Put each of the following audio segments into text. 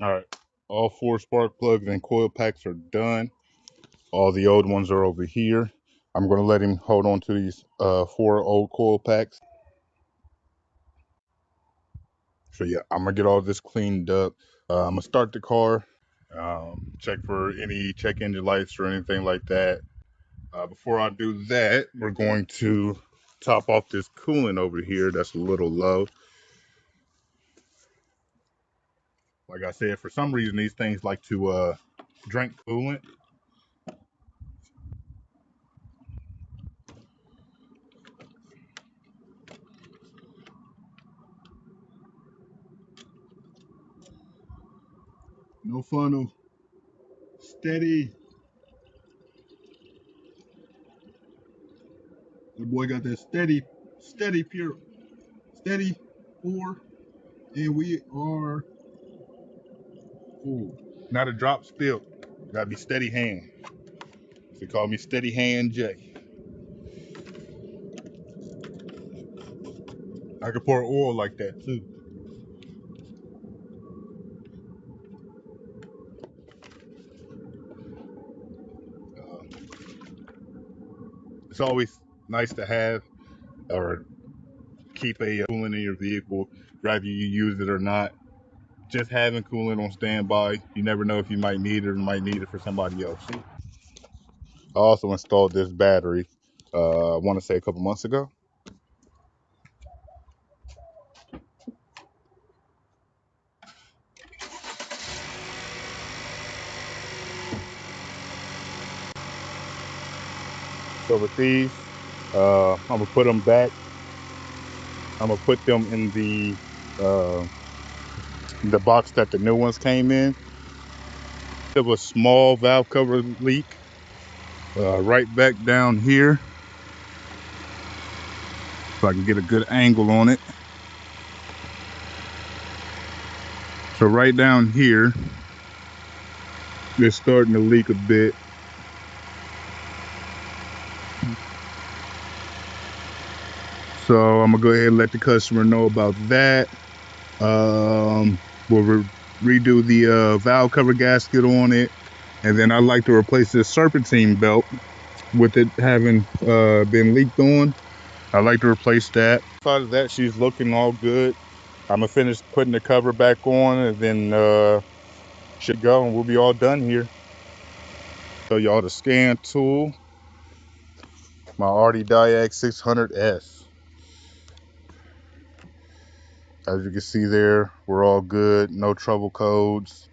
All right, all four spark plugs and coil packs are done. All the old ones are over here. I'm going to let him hold on to these four old coil packs. So yeah, I'm going to get all this cleaned up. I'm going to start the car, check for any check engine lights or anything like that. Before I do that, we're going to top off this coolant over here that's a little low. Like I said, for some reason, these things like to drink coolant. No funnel. Steady. The boy got that steady, pure, steady four. And we are full. Not a drop spill. Gotta be steady hand. They call me Steady Hand Jay. I could pour oil like that too. Uh, it's always nice to have or keep a coolant in your vehicle, whether you use it or not. Just having coolant on standby, you never know if you might need it or might need it for somebody else. I also installed this battery, I want to say a couple months ago. So with these, I'm gonna put them back. I'm gonna put them in uh, the box that the new ones came in. There was a small valve cover leak right back down here, so I can get a good angle on it. So right down here, it's starting to leak a bit. So I'm gonna go ahead and let the customer know about that. We'll redo the valve cover gasket on it, and then I'd like to replace this serpentine belt with it having been leaked on. I'd like to replace that. Outside of that, she's looking all good. I'm gonna finish putting the cover back on, and then should go, and we'll be all done here. Show y'all the scan tool, my Artie Diag 600S. As you can see there, we're all good. No trouble codes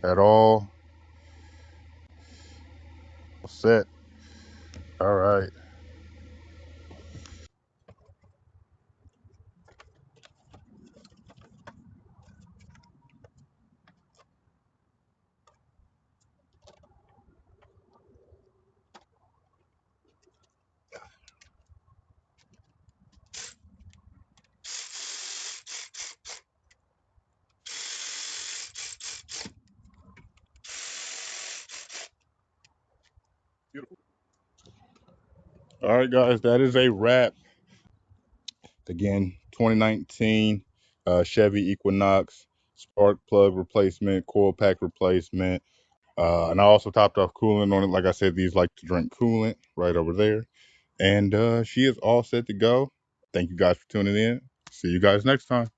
at all. Set. All right. Beautiful. All right, guys, that is a wrap. Again, 2019 Chevy Equinox spark plug replacement, coil pack replacement. And I also topped off coolant on it. Like I said, these like to drink coolant right over there. And she is all set to go. Thank you guys for tuning in. See you guys next time.